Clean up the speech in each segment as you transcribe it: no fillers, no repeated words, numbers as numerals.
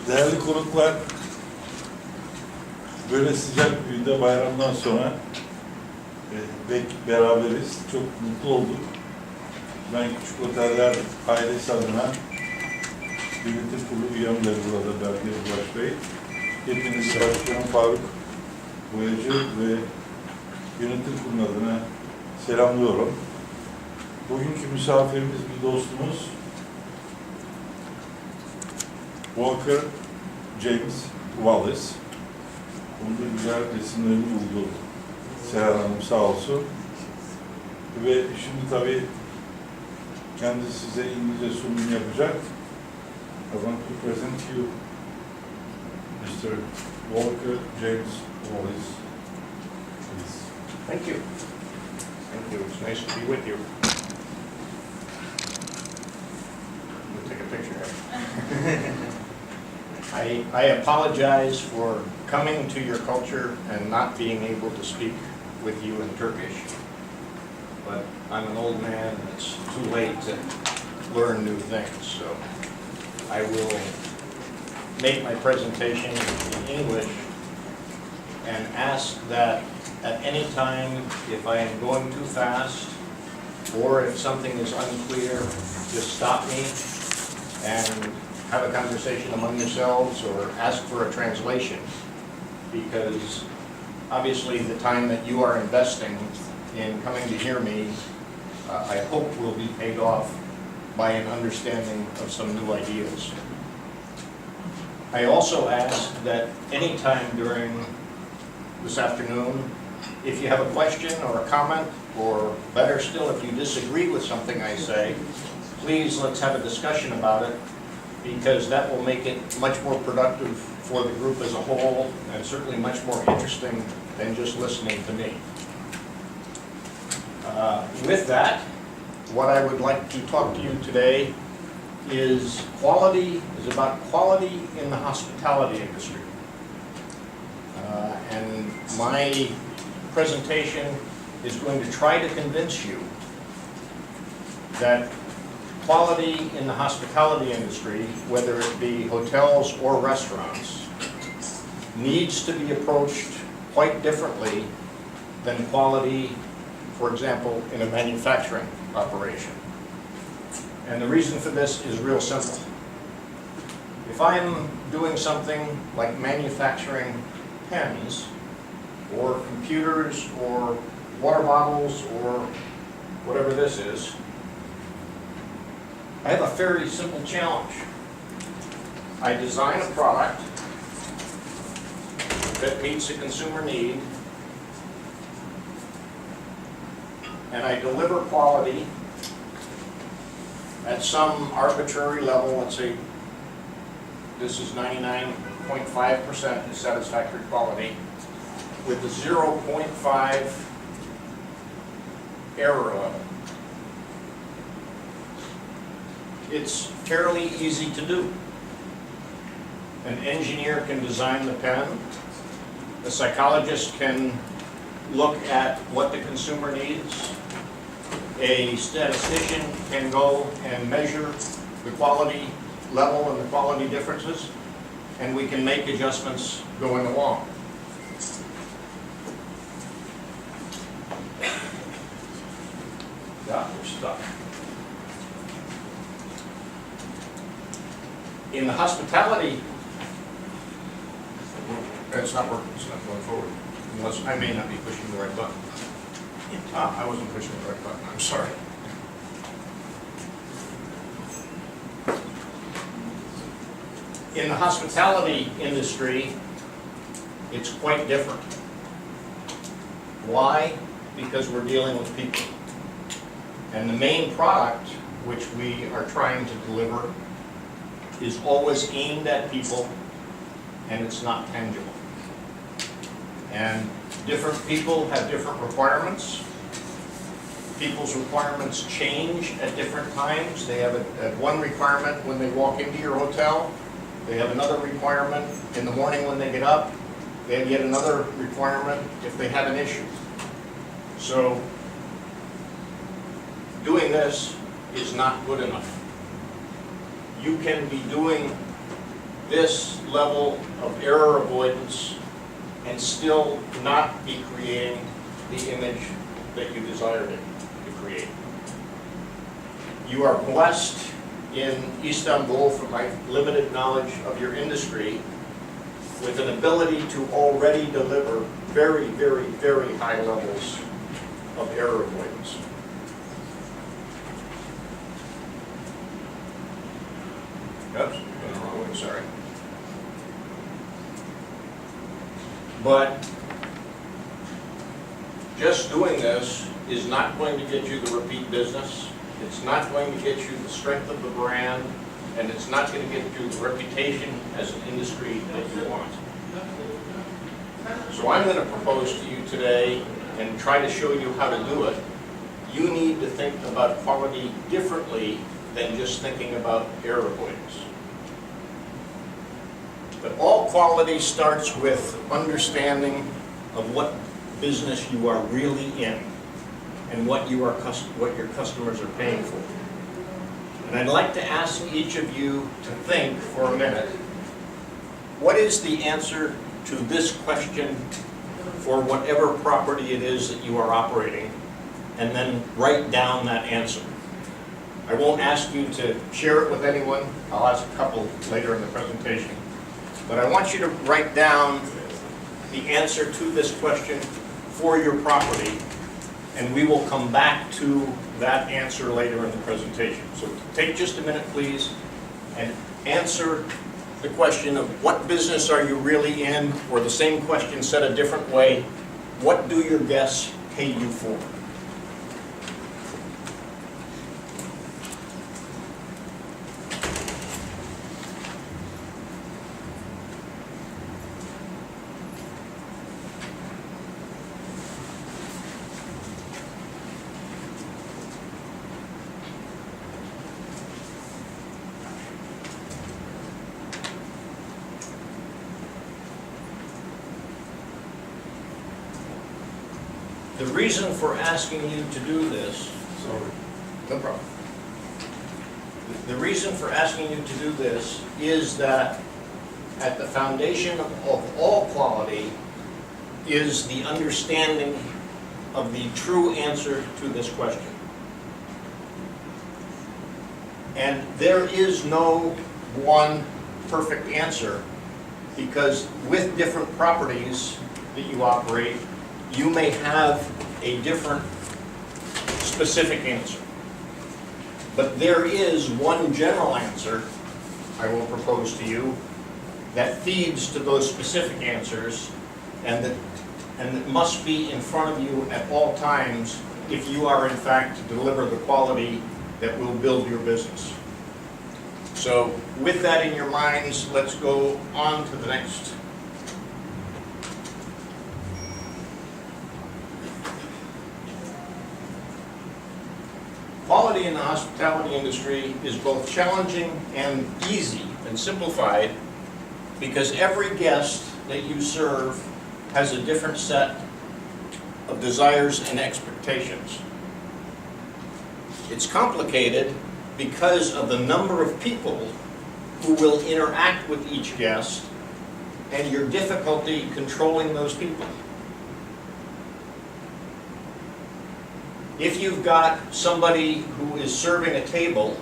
Değerli konuklar, böyle sıcak bir günde bayramdan sonra beraberiz. Çok mutlu olduk. Ben Küçük Oteller ailesi adına yönetim kurulu üyemleri burada Belge Ulaş Bey. Hepinizi Başkanım Faruk Boyacı ve yönetim kurulu adına selamlıyorum. Bugünkü misafirimiz bir dostumuz James Wallace. Bunda güzel resimlerini buldu Seher Hanım sağ olsun. Ve şimdi tabii kendisi size İngilizce sunum yapacak. I want to present you Mr. Walker James Wallace. Please. Thank you. Thank you. It's nice to be with you. We'll take a picture. I apologize for coming to your culture and not being able to speak with you in Turkish. But I'm an old man and it's too late to learn new things. So I will make my presentation in English and ask that at any time, if I am going too fast or if something is unclear, just stop me and have a conversation among yourselves or ask for a translation, because obviously the time that you are investing in coming to hear me, I hope will be paid off by an understanding of some new ideas. I also ask that any time during this afternoon, if you have a question or a comment, or better still, if you disagree with something I say, please let's have a discussion about it, because that will make it much more productive for the group as a whole, and certainly much more interesting than just listening to me. With that, what I would like to talk to you today is about quality in the hospitality industry. And my presentation is going to try to convince you that quality in the hospitality industry, whether it be hotels or restaurants, needs to be approached quite differently than quality, for example, in a manufacturing operation. And the reason for this is real simple. If I'm doing something like manufacturing pens, or computers, or water bottles, or whatever this is, I have a very simple challenge. I design a product that meets a consumer need, and I deliver quality at some arbitrary level. Let's say this is 99.5% satisfactory quality with a 0.5 error level. It's fairly easy to do. An engineer can design the pen. A psychologist can look at what the consumer needs. A statistician can go and measure the quality level and the quality differences, and we can make adjustments going along. Yeah, we're stuck. In the hospitality, it's not working, it's not going forward. Unless I may not be pushing the right button. I wasn't pushing the right button, I'm sorry. In the hospitality industry, it's quite different. Why? Because we're dealing with people. And the main product which we are trying to deliver is always aimed at people, and it's not tangible. And different people have different requirements. People's requirements change at different times. They have one requirement when they walk into your hotel. They have another requirement in the morning when they get up. They have yet another requirement if they have an issue. So doing this is not good enough. You can be doing this level of error avoidance and still not be creating the image that you desired it to create. You are blessed in Istanbul, from my limited knowledge of your industry, with an ability to already deliver very, very, very high levels of error avoidance. Oops, going the wrong way, sorry. But just doing this is not going to get you the repeat business. It's not going to get you the strength of the brand, and it's not going to get you the reputation as an industry that you want. So I'm going to propose to you today and try to show you how to do it. You need to think about quality differently than just thinking about error avoidance. But all quality starts with understanding of what business you are really in and what your customers are paying for. And I'd like to ask each of you to think for a minute, what is the answer to this question for whatever property it is that you are operating, and then write down that answer. I won't ask you to share it with anyone. I'll ask a couple later in the presentation. But I want you to write down the answer to this question for your property, and we will come back to that answer later in the presentation. So take just a minute, please, and answer the question of what business are you really in, or the same question said a different way, what do your guests pay you for? The reason for asking you to do this, no problem. The reason for asking you to do this is that at the foundation of all quality is the understanding of the true answer to this question. And there is no one perfect answer, because with different properties that you operate, you may have a different specific answer. But there is one general answer I will propose to you that feeds to those specific answers, and that must be in front of you at all times if you are in fact to deliver the quality that will build your business. So with that in your minds, let's go on to the next. Quality in the hospitality industry is both challenging and easy and simplified, because every guest that you serve has a different set of desires and expectations. It's complicated because of the number of people who will interact with each guest and your difficulty controlling those people. If you've got somebody who is serving a table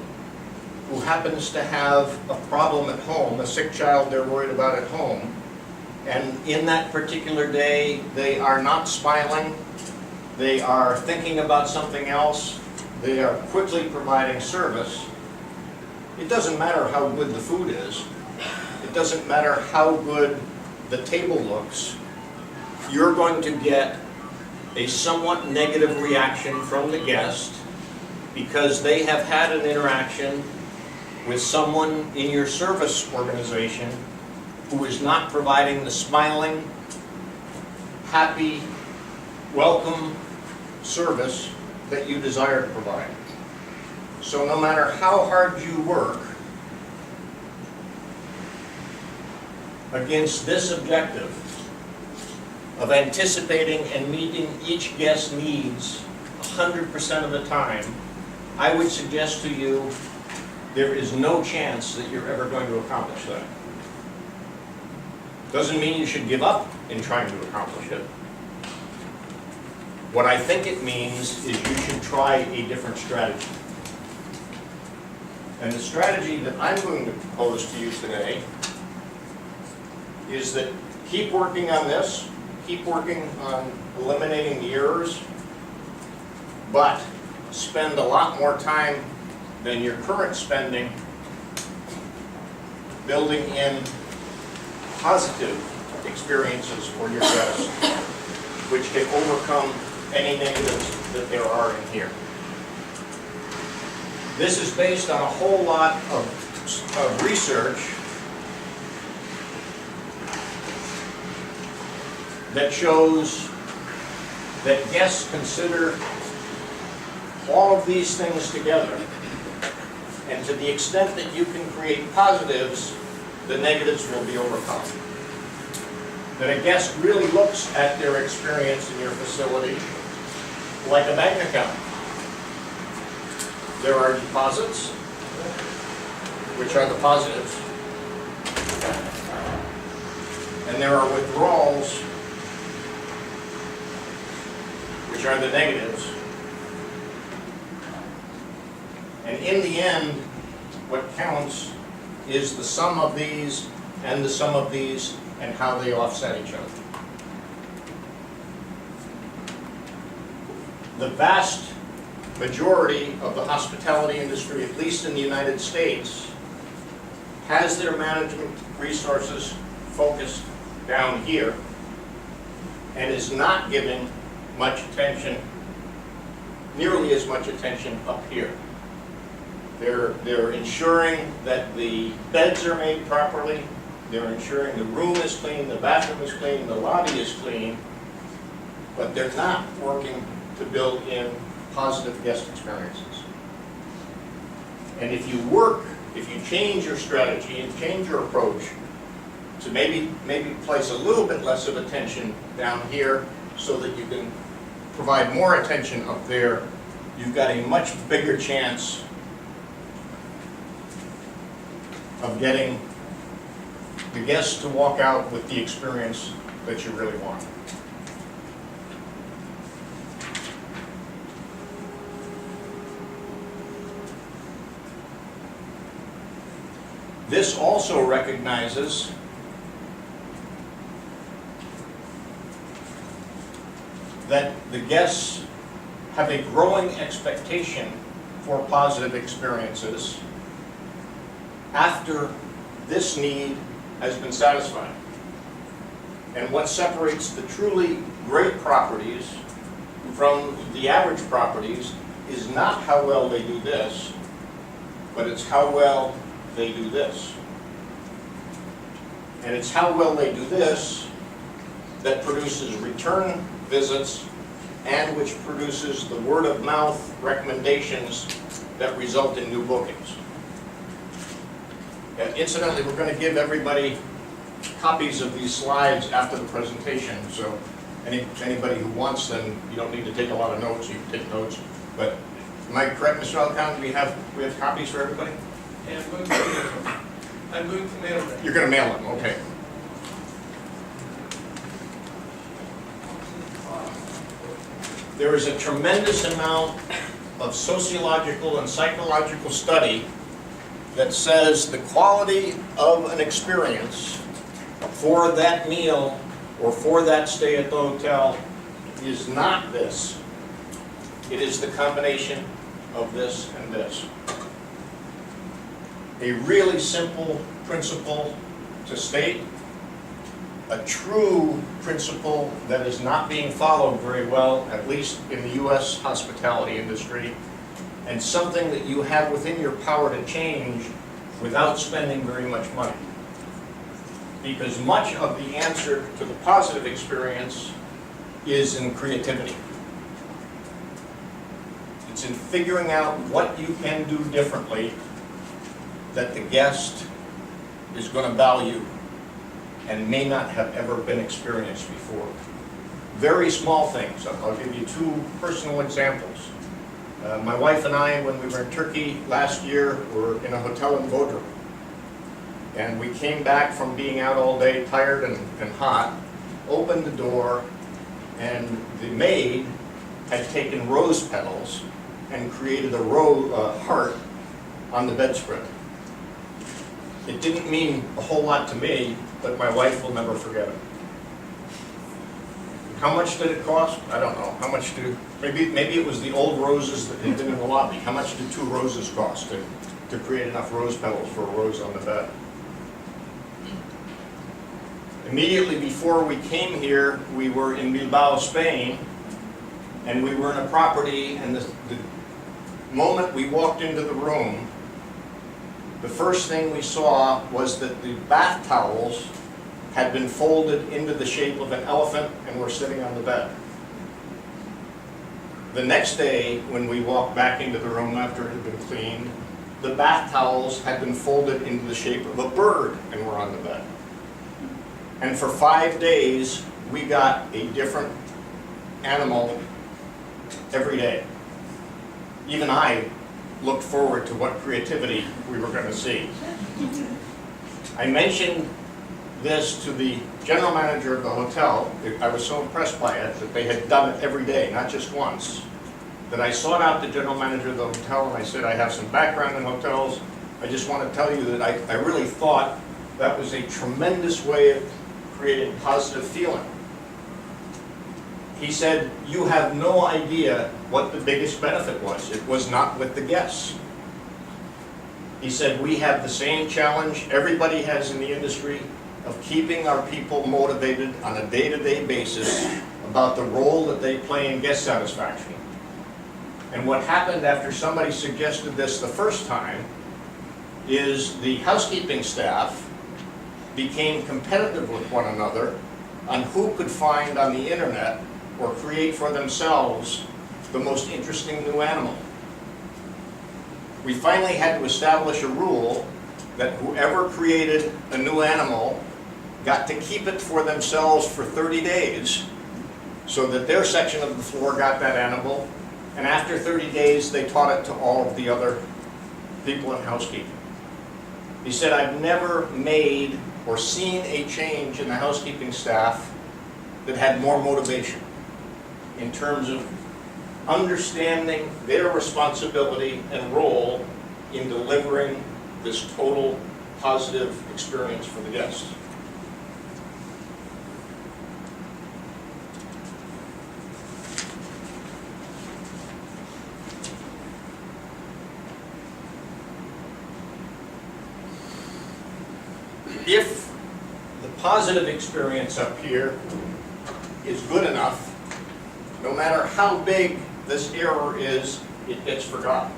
who happens to have a problem at home, a sick child they're worried about at home, and in that particular day they are not smiling, they are thinking about something else, they are quickly providing service, it doesn't matter how good the food is, it doesn't matter how good the table looks, you're going to get a somewhat negative reaction from the guest because they have had an interaction with someone in your service organization who is not providing the smiling, happy, welcome service that you desire to provide. So no matter how hard you work against this objective of anticipating and meeting each guest's needs 100% of the time, I would suggest to you there is no chance that you're ever going to accomplish that. Doesn't mean you should give up in trying to accomplish it. What I think it means is you should try a different strategy. And the strategy that I'm going to propose to you today is that keep working on this, keep working on eliminating the errors, but spend a lot more time than your current spending building in positive experiences for your guests, which can overcome any negatives that there are in here. This is based on a whole lot of research that shows that guests consider all of these things together, and to the extent that you can create positives, the negatives will be overcome. That a guest really looks at their experience in your facility like a bank account. There are deposits, which are the positives, and there are withdrawals, which are the negatives. And in the end, what counts is the sum of these and the sum of these and how they offset each other. The vast majority of the hospitality industry, at least in the United States, has their management resources focused down here and is not giving much attention, nearly as much attention up here. They're ensuring that the beds are made properly, they're ensuring the room is clean, the bathroom is clean, the lobby is clean, but they're not working to build in positive guest experiences. And if you change your strategy and change your approach to maybe place a little bit less of attention down here so that you can provide more attention up there, you've got a much bigger chance of getting the guests to walk out with the experience that you really want. This also recognizes that the guests have a growing expectation for positive experiences after this need has been satisfied. And what separates the truly great properties from the average properties is not how well they do this, but it's how well they do this. And it's how well they do this that produces return visits and which produces the word of mouth recommendations that result in new bookings. And incidentally, we're going to give everybody copies of these slides after the presentation, so anybody who wants them, you don't need to take a lot of notes, you can take notes. But am I correct, Mr. Alcon? We have copies for everybody? And I'm going to mail them. You're going to mail them, okay. There is a tremendous amount of sociological and psychological study that says the quality of an experience for that meal or for that stay at the hotel is not this. It is the combination of this and this. A really simple principle to state, a true principle that is not being followed very well, at least in the U.S. hospitality industry, and something that you have within your power to change without spending very much money. Because much of the answer to the positive experience is in creativity. It's in figuring out what you can do differently that the guest is going to value and may not have ever been experienced before. Very small things. I'll give you two personal examples. My wife and I, when we were in Turkey last year, were in a hotel in Bodrum. And we came back from being out all day, tired and hot, opened the door, and the maid had taken rose petals and created a heart on the bedspread. It didn't mean a whole lot to me, but my wife will never forget it. How much did it cost? I don't know. How much maybe it was the old roses that had been in the lobby. How much did 2 roses cost to create enough rose petals for a rose on the bed? Immediately before we came here, we were in Bilbao, Spain, and we were in a property, and the moment we walked into the room, the first thing we saw was that the bath towels had been folded into the shape of an elephant and were sitting on the bed. The next day, when we walked back into the room after it had been cleaned, the bath towels had been folded into the shape of a bird and were on the bed. And for 5 days, we got a different animal every day. Even I looked forward to what creativity we were going to see. I mentioned this to the general manager of the hotel. I was so impressed by it that they had done it every day, not just once, that I sought out the general manager of the hotel and I said, I have some background in hotels. I just want to tell you that I really thought that was a tremendous way of creating positive feeling. He said, you have no idea what the biggest benefit was. It was not with the guests. He said, we have the same challenge everybody has in the industry of keeping our people motivated on a day-to-day basis about the role that they play in guest satisfaction. And what happened after somebody suggested this the first time is the housekeeping staff became competitive with one another on who could find on the internet or create for themselves the most interesting new animal. We finally had to establish a rule that whoever created a new animal got to keep it for themselves for 30 days so that their section of the floor got that animal, and after 30 days they taught it to all of the other people in housekeeping. He said, I've never made or seen a change in the housekeeping staff that had more motivation in terms of understanding their responsibility and role in delivering this total positive experience for the guests. If the positive experience up here is good enough, no matter how big this error is, it gets forgotten.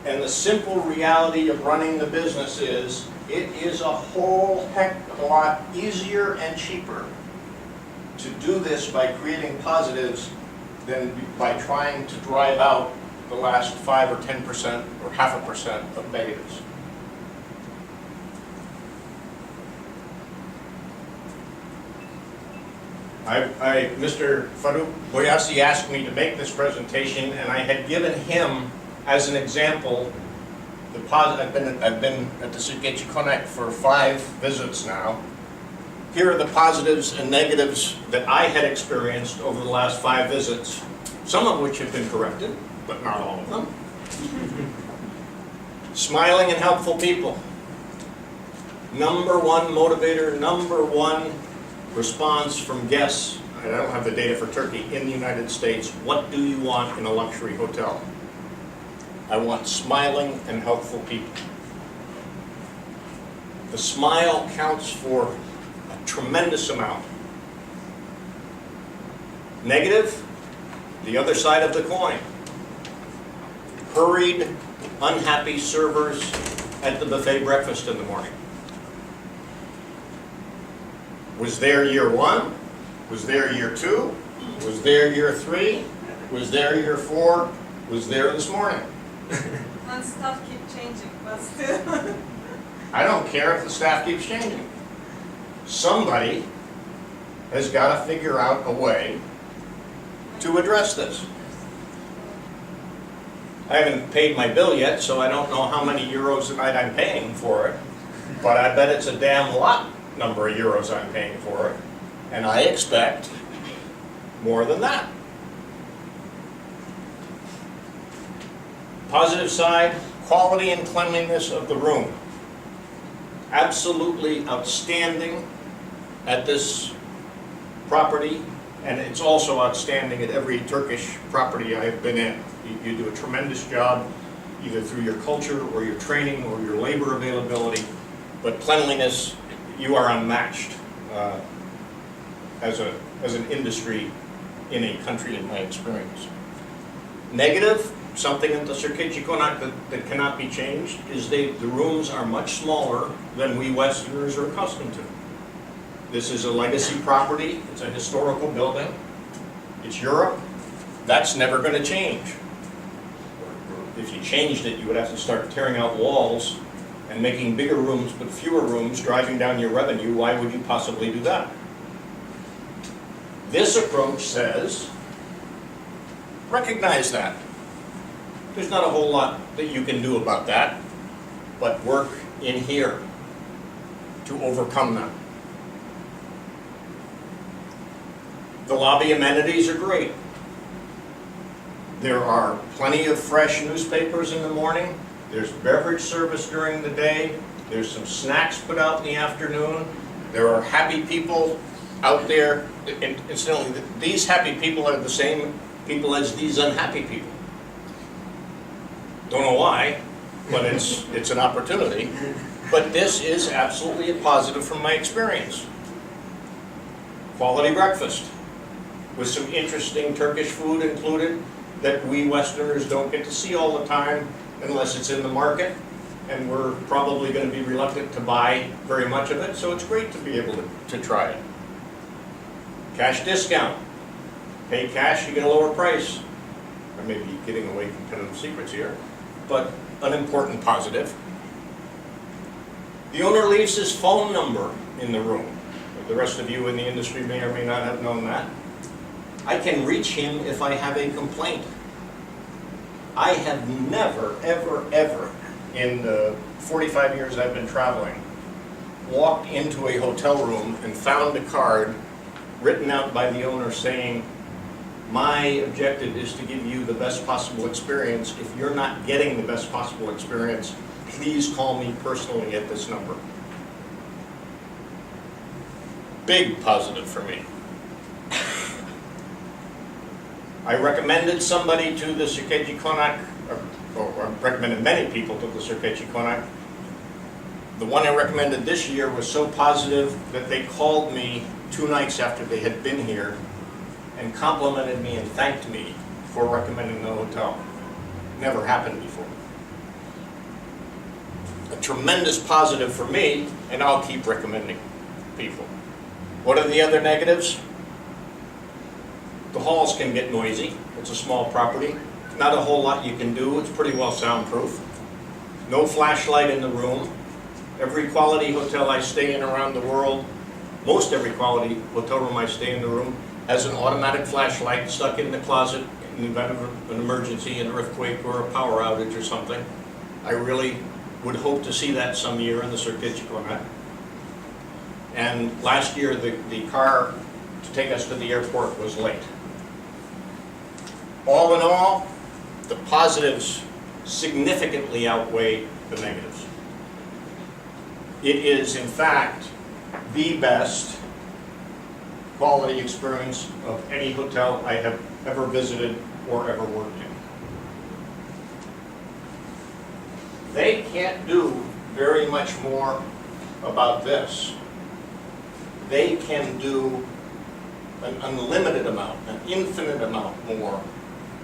And the simple reality of running the business is, it is a whole heck of a lot easier and cheaper to do this by creating positives than by trying to drive out the last 5 or 10% or 0.5% of negatives. Mr. Farouk Boyassi asked me to make this presentation, and I had given him as an example the positive. I've been at the Sukechi Connect for 5 visits now. Here are the positives and negatives that I had experienced over the last 5 visits, some of which have been corrected, but not all of them. Smiling and helpful people. #1 motivator, #1 response from guests, I don't have the data for Turkey, in the United States. What do you want in a luxury hotel? I want smiling and helpful people. The smile counts for a tremendous amount. Negative, the other side of the coin. Hurried, unhappy servers at the buffet breakfast in the morning. Was there year 1? Was there year 2? Was there year 3? Was there year 4? Was there this morning? And stuff keep changing, but still. I don't care if the staff keeps changing. Somebody has got to figure out a way to address this. I haven't paid my bill yet, so I don't know how many euros a night I'm paying for it. But I bet it's a damn lot number of euros I'm paying for it. And I expect more than that. Positive side, quality and cleanliness of the room. Absolutely outstanding at this property, and it's also outstanding at every Turkish property I have been in. You do a tremendous job, either through your culture or your training or your labor availability, but cleanliness, you are unmatched as an industry in a country, in my experience. Negative, something at the Sirkeci Konak that cannot be changed, is the rooms are much smaller than we Westerners are accustomed to. This is a legacy property, it's a historical building, it's Europe, that's never going to change. If you changed it, you would have to start tearing out walls and making bigger rooms but fewer rooms, driving down your revenue. Why would you possibly do that? This approach says, recognize that. There's not a whole lot that you can do about that, but work in here to overcome that. The lobby amenities are great. There are plenty of fresh newspapers in the morning. There's beverage service during the day. There's some snacks put out in the afternoon. There are happy people out there. Incidentally, these happy people are the same people as these unhappy people. Don't know why, but it's an opportunity. But this is absolutely a positive from my experience. Quality breakfast with some interesting Turkish food included that we Westerners don't get to see all the time unless it's in the market, and we're probably going to be reluctant to buy very much of it, so it's great to be able to try it. Cash discount. Pay cash, you get a lower price. I may be giving away competitive secrets here, but an important positive. The owner leaves his phone number in the room. The rest of you in the industry may or may not have known that. I can reach him if I have a complaint. I have never, ever, ever, in the 45 years I've been traveling, walked into a hotel room and found a card written out by the owner saying, my objective is to give you the best possible experience. If you're not getting the best possible experience, please call me personally at this number. Big positive for me. I recommended somebody to the Sirkeci Konak, or I recommended many people to the Sirkeci Konak. The one I recommended this year was so positive that they called me 2 nights after they had been here and complimented me and thanked me for recommending the hotel. Never happened before. A tremendous positive for me, and I'll keep recommending people. What are the other negatives? The halls can get noisy. It's a small property. Not a whole lot you can do. It's pretty well soundproof. No flashlight in the room. Every quality hotel I stay in around the world, most every quality hotel room I stay in the room, has an automatic flashlight stuck in the closet in the event of an emergency, an earthquake, or a power outage or something. I really would hope to see that some year in the Sirkeci Konak. And last year, the car to take us to the airport was late. All in all, the positives significantly outweigh the negatives. It is, in fact, the best quality experience of any hotel I have ever visited or ever worked in. They can't do very much more about this. They can do an unlimited amount, an infinite amount more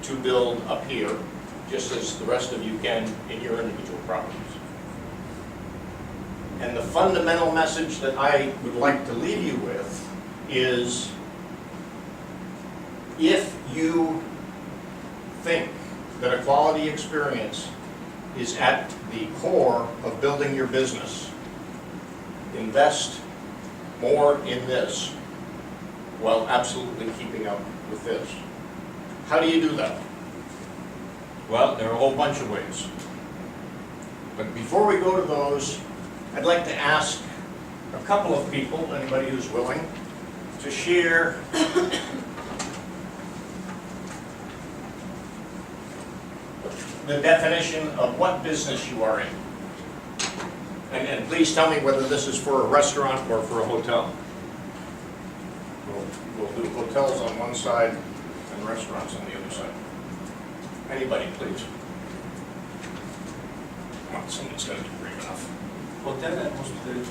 to build up here, just as the rest of you can in your individual properties. And the fundamental message that I would like to leave you with is, if you think that a quality experience is at the core of building your business, invest more in this while absolutely keeping up with this. How do you do that? Well, there are a whole bunch of ways. But before we go to those, I'd like to ask a couple of people, anybody who's willing, to share the definition of what business you are in. And please tell me whether this is for a restaurant or for a hotel. We'll do hotels on one side and restaurants on the other side. Anybody, please. Come on, someone's got to be brave enough. Hotel and hospitality.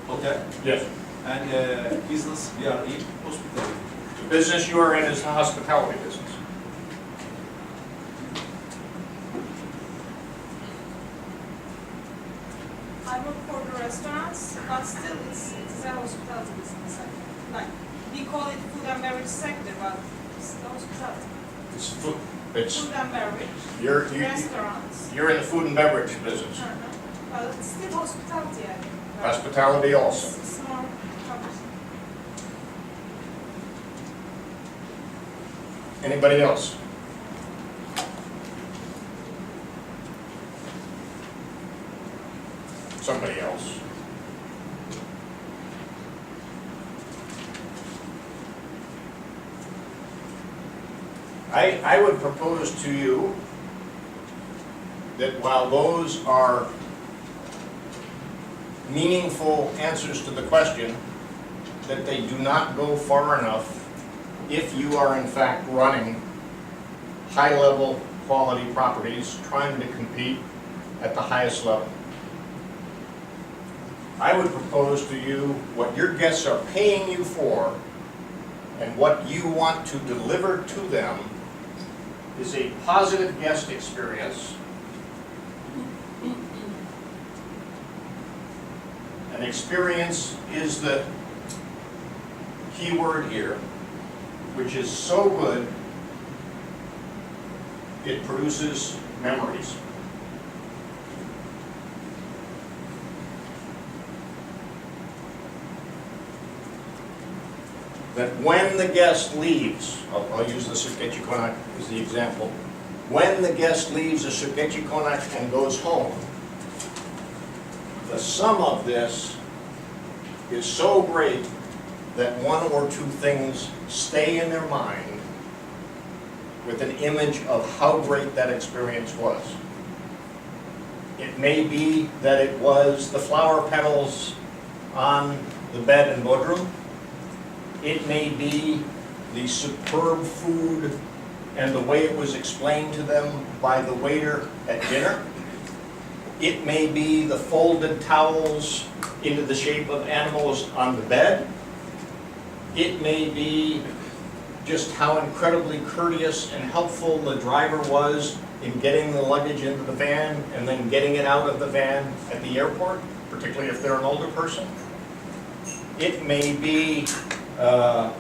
Hotel Yes. and business, we are in hospitality. The business you are in is the hospitality business. I work for the restaurants, but still it's a hospitality business. Like, we call it food and beverage sector, but it's the hospitality. It's food. It's Food and beverage, restaurants. you're in the food and beverage business. But it's still hospitality, I think. Hospitality also. It's more covers. Anybody else? Somebody else. I would propose to you that while those are meaningful answers to the question, that they do not go far enough if you are in fact running high-level quality properties, trying to compete at the highest level. I would propose to you what your guests are paying you for and what you want to deliver to them is a positive guest experience, an experience is the key word here, which is so good it produces memories. That when the guest leaves, I'll use the Sukechi Konak as the example, when the guest leaves a Sukechi Konak and goes home, the sum of this is so great that one or two things stay in their mind with an image of how great that experience was. It may be that it was the flower petals on the bed in Bodrum. It may be the superb food and the way it was explained to them by the waiter at dinner. It may be the folded towels into the shape of animals on the bed. It may be just how incredibly courteous and helpful the driver was in getting the luggage into the van and then getting it out of the van at the airport, particularly if they're an older person. It may be a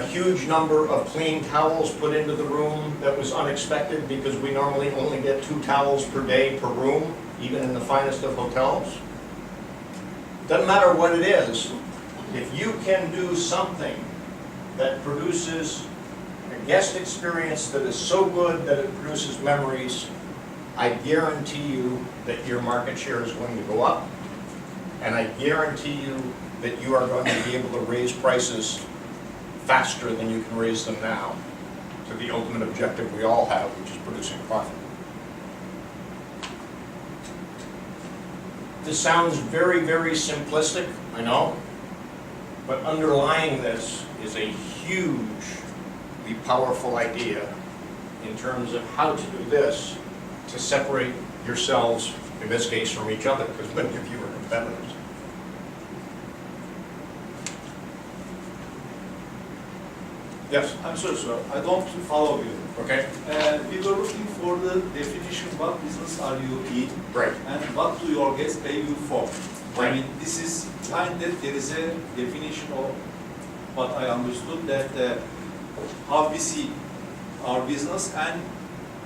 huge number of clean towels put into the room that was unexpected because we normally only get 2 towels per day per room, even in the finest of hotels. Doesn't matter what it is, if you can do something that produces a guest experience that is so good that it produces memories, I guarantee you that your market share is going to go up, and I guarantee you that you are going to be able to raise prices faster than you can raise them now to the ultimate objective we all have, which is producing profit. This sounds very, very simplistic, I know, but underlying this is a hugely powerful idea in terms of how to do this to separate yourselves, in this case, from each other, because many of you are competitors. Yes? I'm sorry, sir, I don't follow you. Okay. We were looking for the definition, what business are you in? Great. And what do your guests pay you for? Right. I mean, this is behind that there is a definition of what I understood that how we see our business and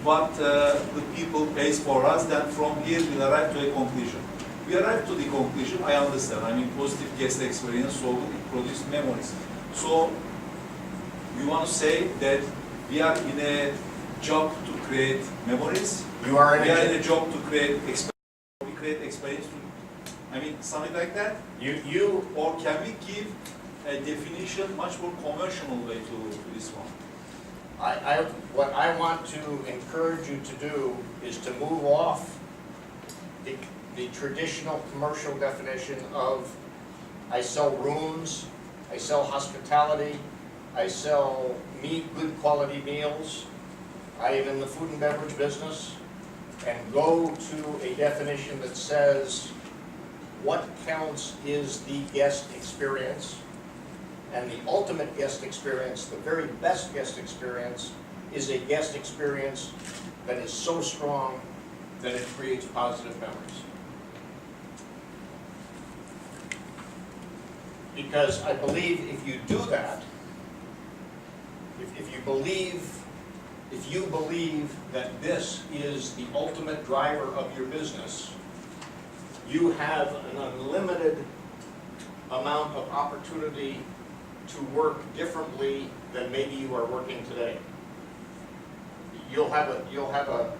what the people pays for us. Then from here we'll arrive to a conclusion. We arrive to the conclusion, I understand. I mean, positive guest experience, so it produces memories. So you want to say that we are in a job to create memories. You are We are in in a job to create experience. We create experience. I mean, something like that. you, Or can we give a definition much more conventional way to this one? what I want to encourage you to do is to move off the traditional commercial definition of I sell rooms, I sell hospitality, I sell good quality meals, I am in the food and beverage business, and go to a definition that says what counts is the guest experience. And the ultimate guest experience, the very best guest experience, is a guest experience that is so strong that it creates positive memories. Because I believe if you do that, if you believe that this is the ultimate driver of your business, you have an unlimited amount of opportunity to work differently than maybe you are working today. You'll have a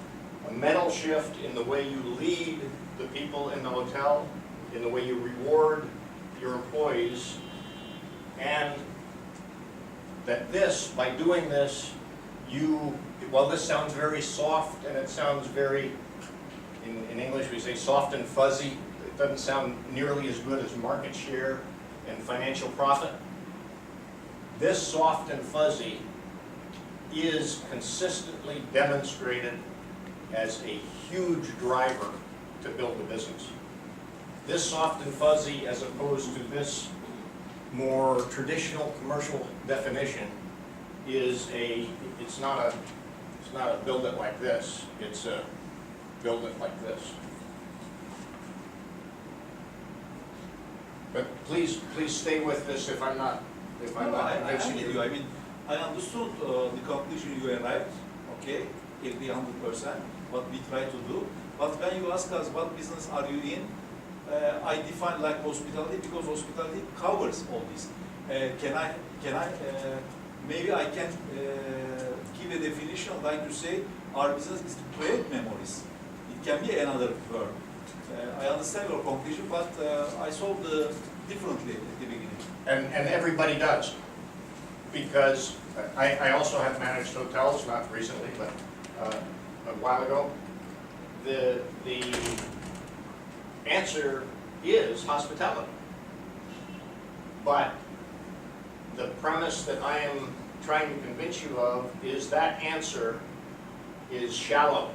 mental shift in the way you lead the people in the hotel, in the way you reward your employees, and that by doing this, well, this sounds very soft and it sounds very, in English we say soft and fuzzy. It doesn't sound nearly as good as market share and financial profit. This soft and fuzzy is consistently demonstrated as a huge driver to build a business. This soft and fuzzy, as opposed to this more traditional commercial definition, it's not a build it like this, it's a build it like this. But please stay with this if I'm not I convincing get you. you. I mean, I understood the conclusion you arrived. Okay, agree 100%. What we try to do. But when you ask us what business are you in, I define like hospitality because hospitality covers all this. Maybe I can give a definition, like you say, our business is to create memories. It can be another word. I understand your conclusion, but I solved differently at the beginning. And everybody does, because I also have managed hotels, not recently, but a while ago. The answer is hospitality. But the premise that I am trying to convince you of is that answer is shallow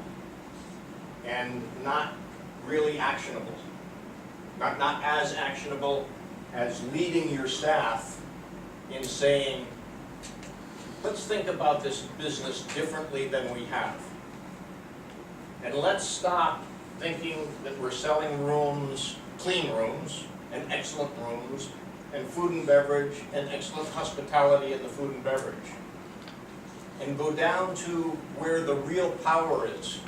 and not really actionable. Not as actionable as leading your staff in saying, let's think about this business differently than we have. And let's stop thinking that we're selling rooms, clean rooms, and excellent rooms, and food and beverage, and excellent hospitality in the food and beverage. And go down to where the real power is.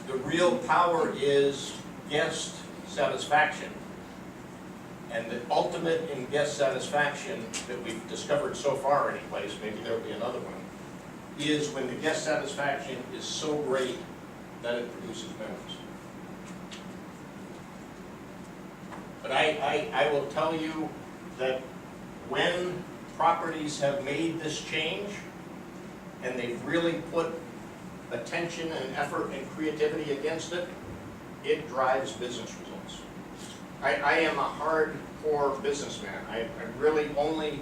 The real power is guest satisfaction. And the ultimate in guest satisfaction that we've discovered so far anyplace, maybe there'll be another one, is when the guest satisfaction is so great that it produces memories. But I will tell you that when properties have made this change, and they've really put attention and effort and creativity against it, it drives business results. I am a hardcore businessman. I'm really only,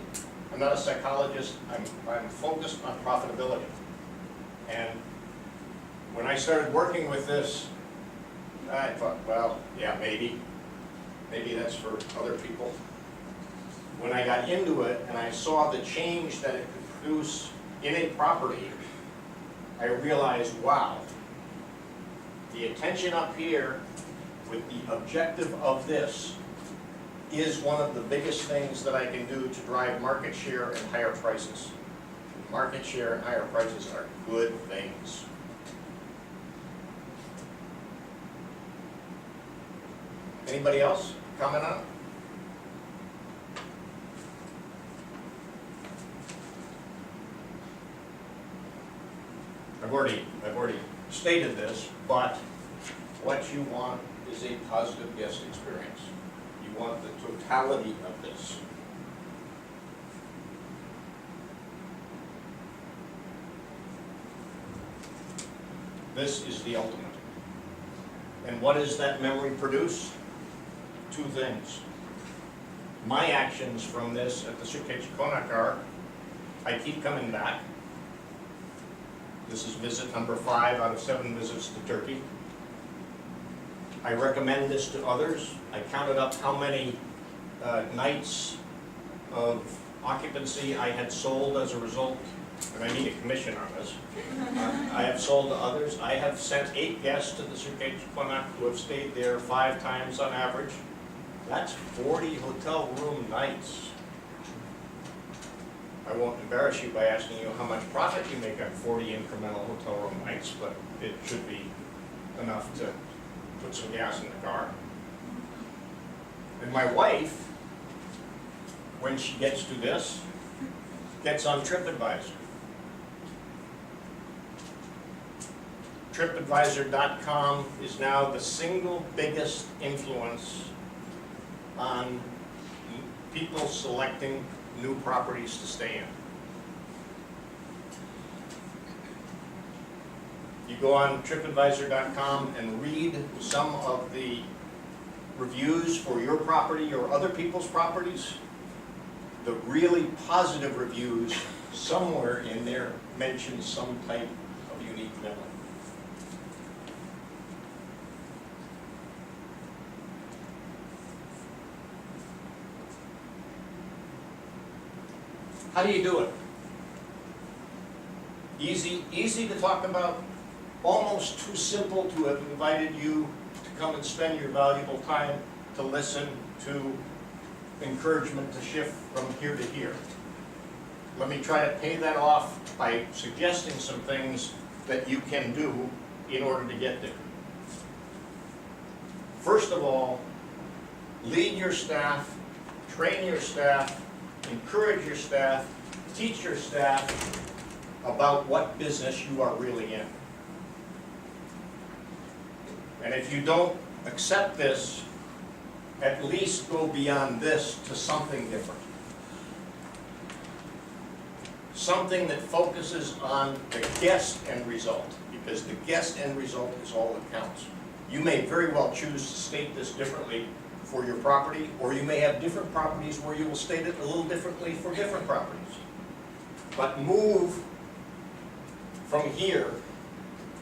I'm not a psychologist, I'm focused on profitability. And when I started working with this, I thought, well, yeah, maybe that's for other people. When I got into it and I saw the change that it could produce in a property, I realized, wow, the attention up here with the objective of this is one of the biggest things that I can do to drive market share and higher prices. Market share and higher prices are good things. Anybody else comment on it? I've already stated this, but what you want is a positive guest experience. You want the totality of this. This is the ultimate. And what does that memory produce? Two things. My actions from this at the Suitcase Konak are, I keep coming back. This is visit number 5 out of 7 visits to Turkey. I recommend this to others. I counted up how many nights of occupancy I had sold as a result, and I need a commission on this. I have sold to others. I have sent 8 guests to the Suitcase Konak who have stayed there 5 times on average. That's 40 hotel room nights. I won't embarrass you by asking you how much profit you make on 40 incremental hotel room nights, but it should be enough to put some gas in the car. And my wife, when she gets to this, gets on TripAdvisor. TripAdvisor.com is now the single biggest influence on people selecting new properties to stay in. You go on TripAdvisor.com and read some of the reviews for your property or other people's properties. The really positive reviews, somewhere in there, mention some type of unique memory. How do you do it? Easy to talk about, almost too simple to have invited you to come and spend your valuable time to listen to encouragement to shift from here to here. Let me try to pay that off by suggesting some things that you can do in order to get there. First of all, lead your staff, train your staff, encourage your staff, teach your staff about what business you are really in. And if you don't accept this, at least go beyond this to something different. Something that focuses on the guest end result, because the guest end result is all that counts. You may very well choose to state this differently for your property, or you may have different properties where you will state it a little differently for different properties. But move from here,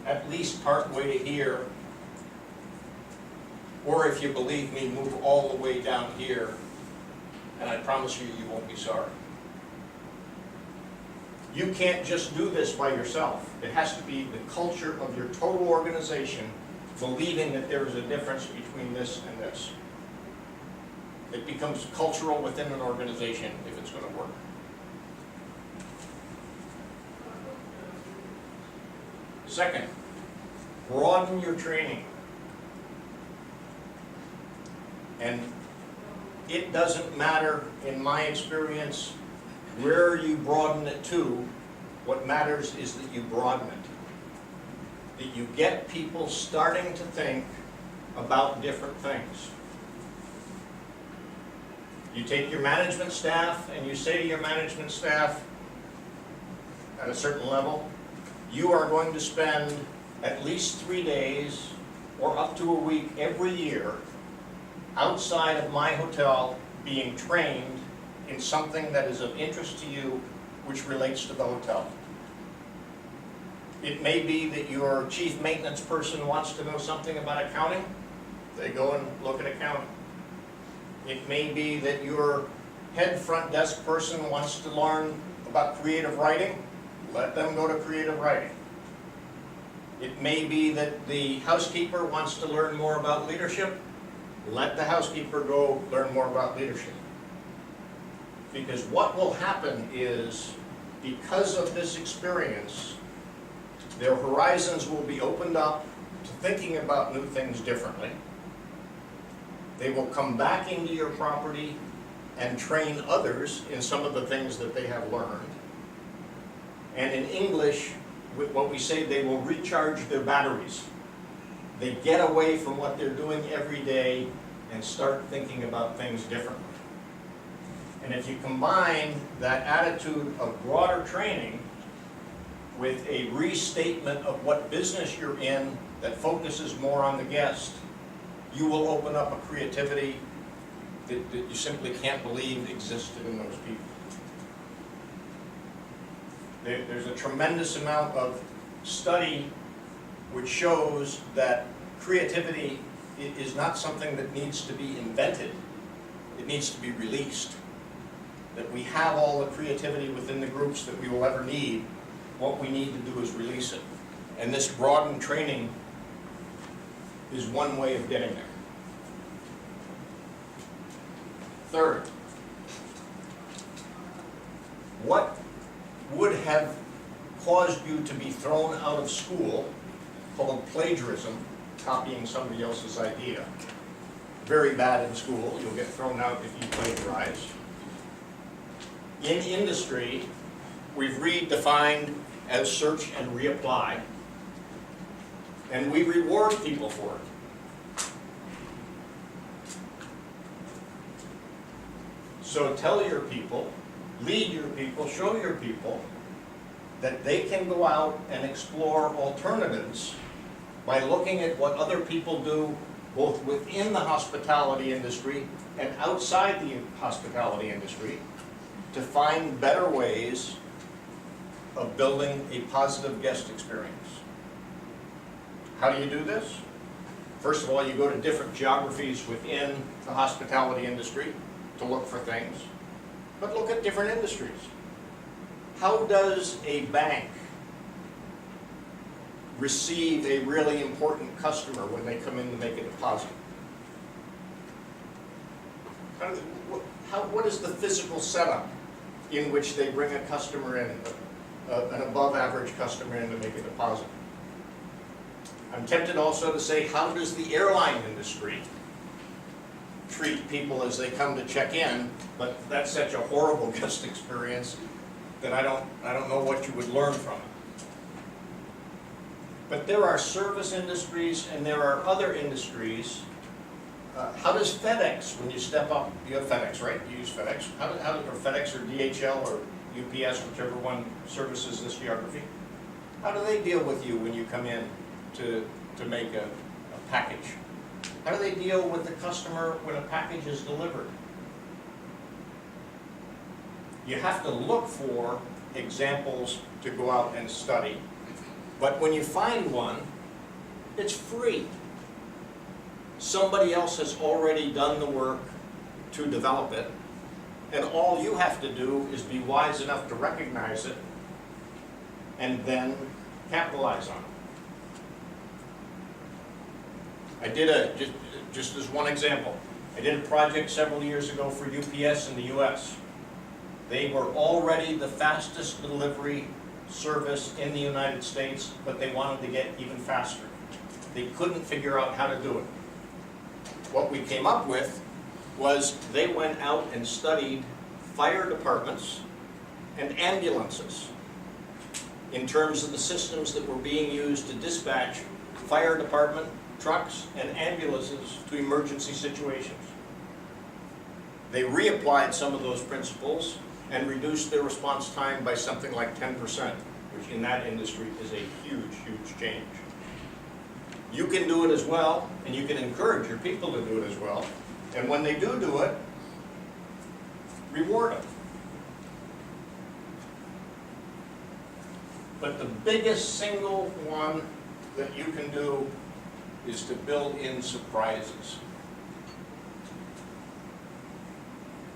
at least part way to here, or if you believe me, move all the way down here, and I promise you, you won't be sorry. You can't just do this by yourself. It has to be the culture of your total organization believing that there is a difference between this and this. It becomes cultural within an organization if it's going to work. Second, broaden your training. And it doesn't matter, in my experience, where you broaden it to. What matters is that you broaden it. That you get people starting to think about different things. You take your management staff and you say to your management staff at a certain level, you are going to spend at least 3 days or up to a week every year outside of my hotel being trained in something that is of interest to you which relates to the hotel. It may be that your chief maintenance person wants to know something about accounting. They go and look at accounting. It may be that your head front desk person wants to learn about creative writing. Let them go to creative writing. It may be that the housekeeper wants to learn more about leadership. Let the housekeeper go learn more about leadership. Because what will happen is, because of this experience, their horizons will be opened up to thinking about new things differently. They will come back into your property and train others in some of the things that they have learned. And in English, what we say, they will recharge their batteries. They get away from what they're doing every day and start thinking about things differently. And if you combine that attitude of broader training with a restatement of what business you're in that focuses more on the guest, you will open up a creativity that you simply can't believe existed in those people. There's a tremendous amount of study which shows that creativity is not something that needs to be invented. It needs to be released. That we have all the creativity within the groups that we will ever need. What we need to do is release it. And this broadened training is one way of getting there. Third, what would have caused you to be thrown out of school, called plagiarism, copying somebody else's idea? Very bad in school. You'll get thrown out if you plagiarize. In industry, we've redefined as search and reapply, and we reward people for it. So tell your people, lead your people, show your people that they can go out and explore alternatives by looking at what other people do both within the hospitality industry and outside the hospitality industry to find better ways of building a positive guest experience. How do you do this? First of all, you go to different geographies within the hospitality industry to look for things, but look at different industries. How does a bank receive a really important customer when they come in to make a deposit? What is the physical setup in which they bring a customer in, an above average customer in to make a deposit? I'm tempted also to say, how does the airline industry treat people as they come to check in? But that's such a horrible guest experience that I don't know what you would learn from it. But there are service industries and there are other industries. How does FedEx, when you step up, you have FedEx, right? You use FedEx. Or FedEx or DHL or UPS, whichever one services this geography. How do they deal with you when you come in to make a package? How do they deal with the customer when a package is delivered? You have to look for examples to go out and study. But when you find one, it's free. Somebody else has already done the work to develop it, and all you have to do is be wise enough to recognize it and then capitalize on it. I did just as one example, I did a project several years ago for UPS in the US. They were already the fastest delivery service in the United States, but they wanted to get even faster. They couldn't figure out how to do it. What we came up with was they went out and studied fire departments and ambulances in terms of the systems that were being used to dispatch fire department trucks and ambulances to emergency situations. They reapplied some of those principles and reduced their response time by something like 10%, which in that industry is a huge, huge change. You can do it as well, and you can encourage your people to do it as well. And when they do it, reward them. But the biggest single one that you can do is to build in surprises.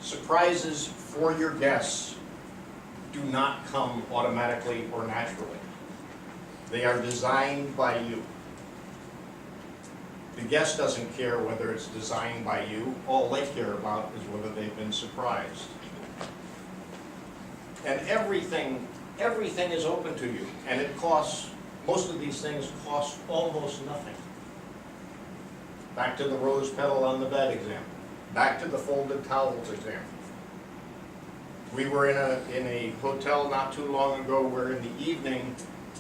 Surprises for your guests do not come automatically or naturally. They are designed by you. The guest doesn't care whether it's designed by you. All they care about is whether they've been surprised. And everything is open to you. And it costs, most of these things cost almost nothing. Back to the rose petal on the bed example. Back to the folded towels example. We were in a hotel not too long ago where in the evening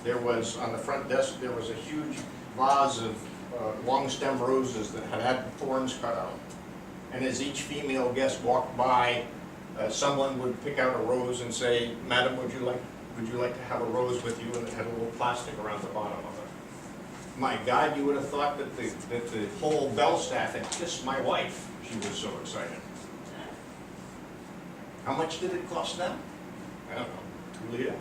there was, on the front desk, there was a huge vase of long stem roses that had thorns cut out. And as each female guest walked by, someone would pick out a rose and say, "Madam, would you like to have a rose with you?" And it had a little plastic around the bottom of it. My God, you would have thought that the whole Bell staff had kissed my wife. She was so excited. How much did it cost them? I don't know, $2 lira.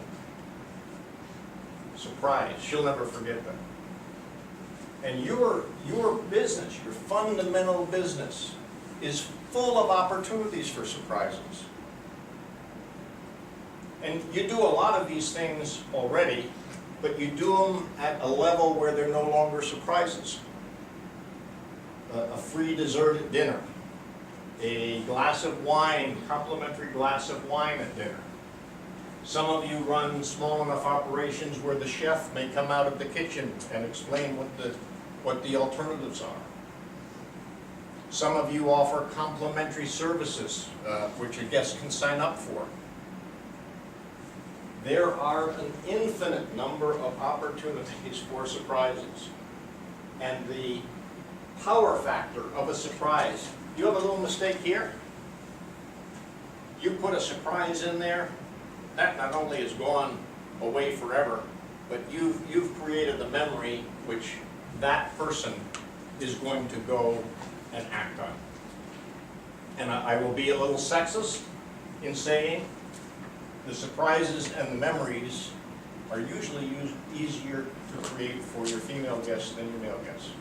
Surprise, she'll never forget that. And your business, your fundamental business, is full of opportunities for surprises. And you do a lot of these things already, but you do them at a level where they're no longer surprises. A free dessert at dinner, a glass of wine, complimentary glass of wine at dinner. Some of you run small enough operations where the chef may come out of the kitchen and explain what the alternatives are. Some of you offer complimentary services, which a guest can sign up for. There are an infinite number of opportunities for surprises. And the power factor of a surprise, you have a little mistake here. You put a surprise in there, that not only is gone away forever, but you've created a memory which that person is going to go and act on. And I will be a little sexist in saying the surprises and the memories are usually easier to create for your female guests than your male guests,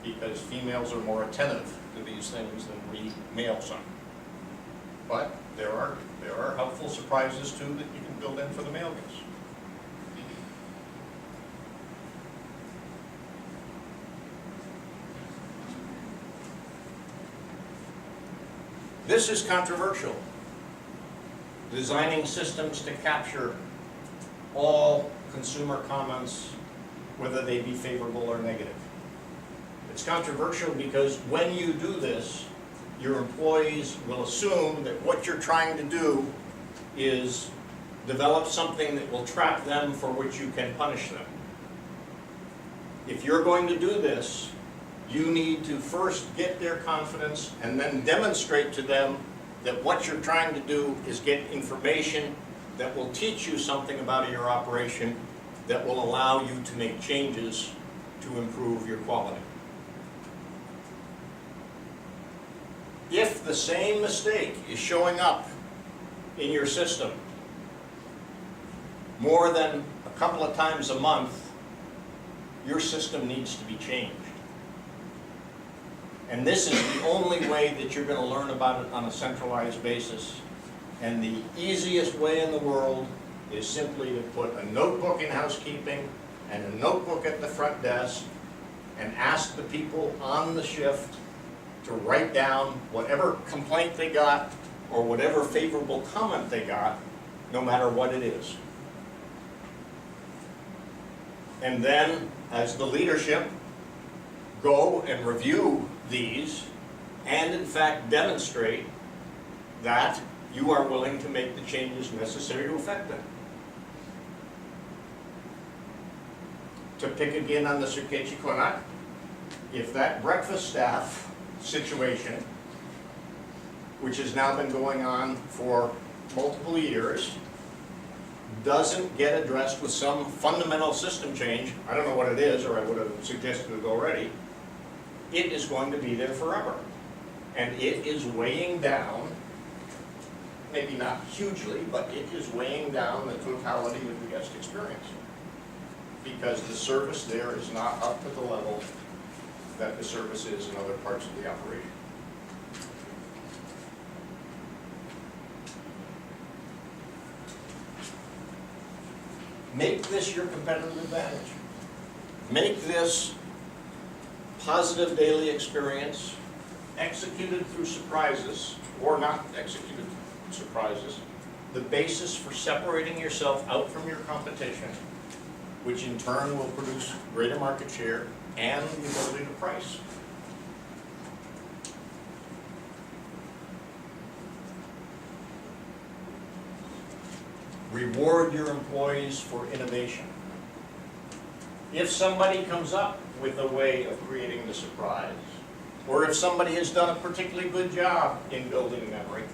because females are more attentive to these things than we males are. But there are helpful surprises too that you can build in for the male guests. This is controversial. Designing systems to capture all consumer comments, whether they be favorable or negative. It's controversial because when you do this, your employees will assume that what you're trying to do is develop something that will trap them for which you can punish them. If you're going to do this, you need to first get their confidence and then demonstrate to them that what you're trying to do is get information that will teach you something about your operation that will allow you to make changes to improve your quality. If the same mistake is showing up in your system more than a couple of times a month, your system needs to be changed. And this is the only way that you're going to learn about it on a centralized basis. And the easiest way in the world is simply to put a notebook in housekeeping and a notebook at the front desk and ask the people on the shift to write down whatever complaint they got or whatever favorable comment they got, no matter what it is. And then, as the leadership, go and review these and in fact demonstrate that you are willing to make the changes necessary to effect them. To pick again on the Sukechi Konak, if that breakfast staff situation, which has now been going on for multiple years, doesn't get addressed with some fundamental system change, I don't know what it is, or I would have suggested it already, it is going to be there forever. And it is weighing down, maybe not hugely, but it is weighing down the totality of the guest experience. Because the service there is not up to the level that the service is in other parts of the operation. Make this your competitive advantage. Make this positive daily experience, executed through surprises, or not executed through surprises, the basis for separating yourself out from your competition, which in turn will produce greater market share and the ability to price. Reward your employees for innovation. If somebody comes up with a way of creating the surprise, or if somebody has done a particularly good job in building memory,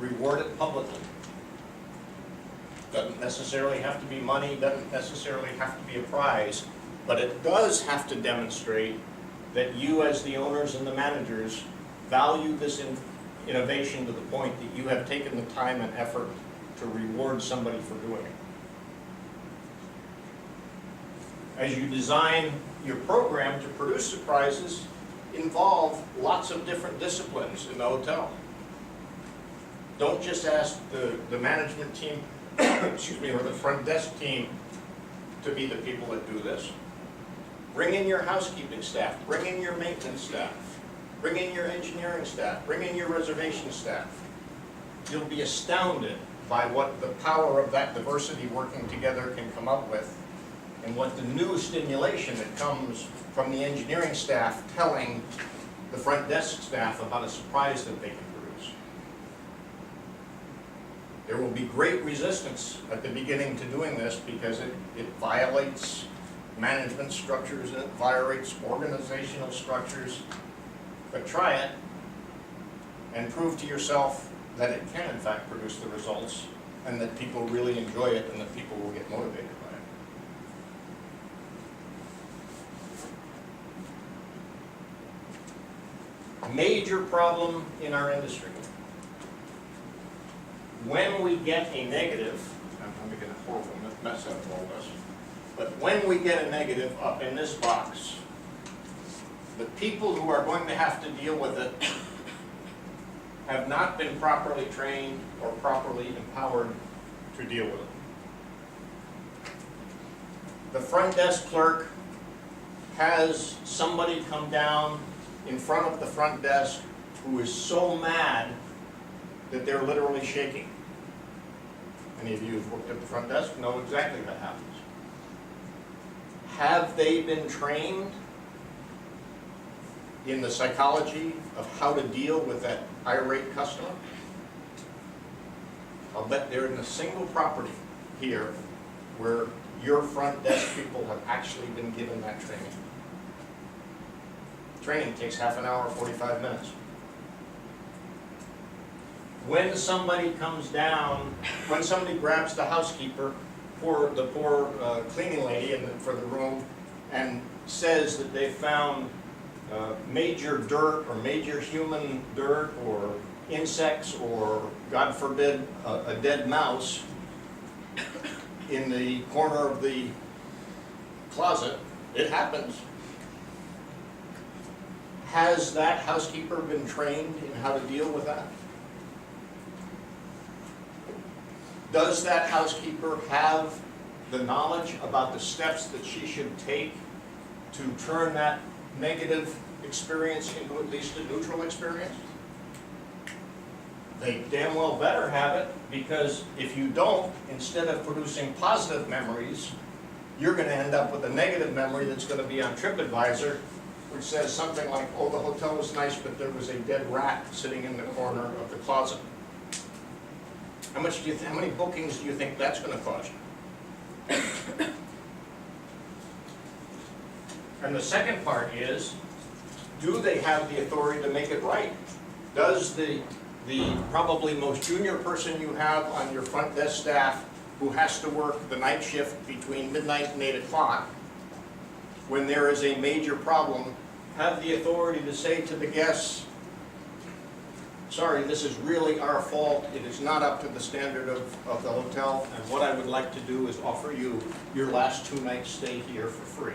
reward it publicly. Doesn't necessarily have to be money, doesn't necessarily have to be a prize, but it does have to demonstrate that you as the owners and the managers value this innovation to the point that you have taken the time and effort to reward somebody for doing it. As you design your program to produce surprises, involve lots of different disciplines in the hotel. Don't just ask the management team, excuse me, or the front desk team to be the people that do this. Bring in your housekeeping staff, bring in your maintenance staff, bring in your engineering staff, bring in your reservation staff. You'll be astounded by what the power of that diversity working together can come up with, and what the new stimulation that comes from the engineering staff telling the front desk staff about a surprise that they can produce. There will be great resistance at the beginning to doing this because it violates management structures and it violates organizational structures. But try it and prove to yourself that it can in fact produce the results and that people really enjoy it and that people will get motivated by it. Major problem in our industry. When we get a negative, I'm making a horrible mess out of all this, but when we get a negative up in this box, the people who are going to have to deal with it have not been properly trained or properly empowered to deal with it. The front desk clerk has somebody come down in front of the front desk who is so mad that they're literally shaking. Any of you who've worked at the front desk know exactly what happens. Have they been trained in the psychology of how to deal with that irate customer? I'll bet they're in a single property here where your front desk people have actually been given that training. Training takes half an hour, 45 minutes. When somebody comes down, when somebody grabs the housekeeper, the poor cleaning lady for the room, and says that they found major dirt or major human dirt or insects or, God forbid, a dead mouse in the corner of the closet, it happens. Has that housekeeper been trained in how to deal with that? Does that housekeeper have the knowledge about the steps that she should take to turn that negative experience into at least a neutral experience? They damn well better have it, because if you don't, instead of producing positive memories, you're going to end up with a negative memory that's going to be on TripAdvisor, which says something like, oh, the hotel was nice, but there was a dead rat sitting in the corner of the closet. How many bookings do you think that's going to cost you? And the second part is, do they have the authority to make it right? Does the probably most junior person you have on your front desk staff, who has to work the night shift between midnight and 8 o'clock, when there is a major problem, have the authority to say to the guests, sorry, this is really our fault, it is not up to the standard of the hotel, and what I would like to do is offer you your last 2 nights stay here for free.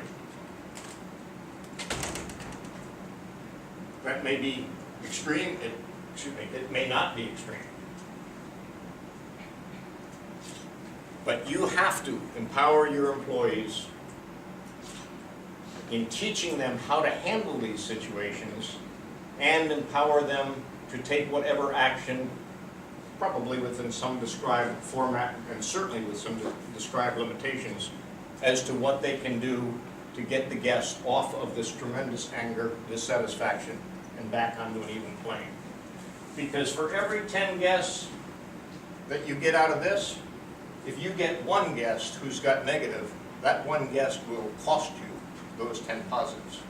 That may be extreme, it may not be extreme. But you have to empower your employees in teaching them how to handle these situations and empower them to take whatever action, probably within some described format and certainly with some described limitations, as to what they can do to get the guests off of this tremendous anger, dissatisfaction, and back onto an even plane. Because for every 10 guests that you get out of this, if you get 1 guest who's got negative, that one guest will cost you those 10 positives.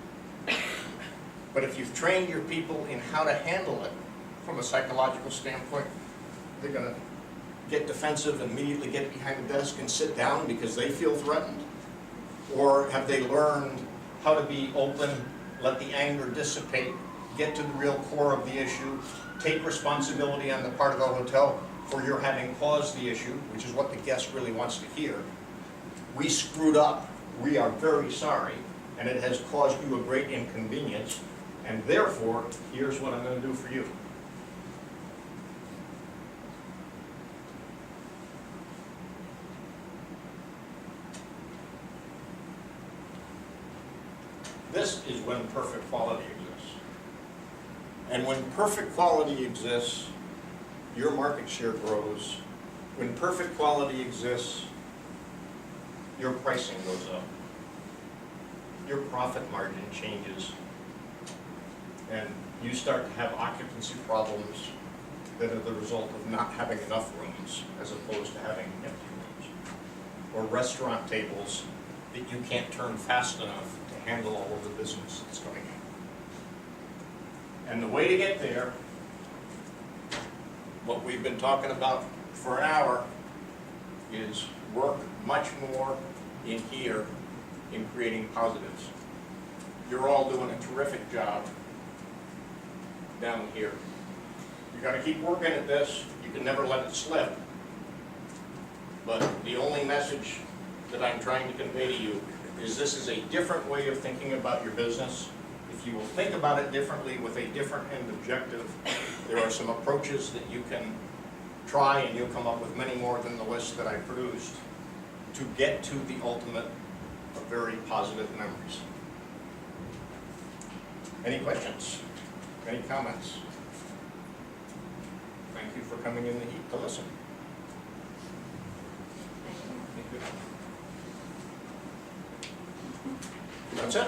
But if you've trained your people in how to handle it from a psychological standpoint, they're going to get defensive and immediately get behind the desk and sit down because they feel threatened? Or have they learned how to be open, let the anger dissipate, get to the real core of the issue, take responsibility on the part of the hotel for your having caused the issue, which is what the guest really wants to hear. We screwed up, we are very sorry, and it has caused you a great inconvenience, and therefore, here's what I'm going to do for you. This is when perfect quality exists. And when perfect quality exists, your market share grows. When perfect quality exists, your pricing goes up. Your profit margin changes. And you start to have occupancy problems that are the result of not having enough rooms as opposed to having empty rooms. Or restaurant tables that you can't turn fast enough to handle all of the business that's coming in. And the way to get there, what we've been talking about for an hour, is work much more in here in creating positives. You're all doing a terrific job down here. You got to keep working at this. You can never let it slip. But the only message that I'm trying to convey to you is this is a different way of thinking about your business. If you will think about it differently with a different end objective, there are some approaches that you can try, and you'll come up with many more than the list that I produced, to get to the ultimate of very positive memories. Any questions? Any comments? Thank you for coming in the heat to listen. That's it.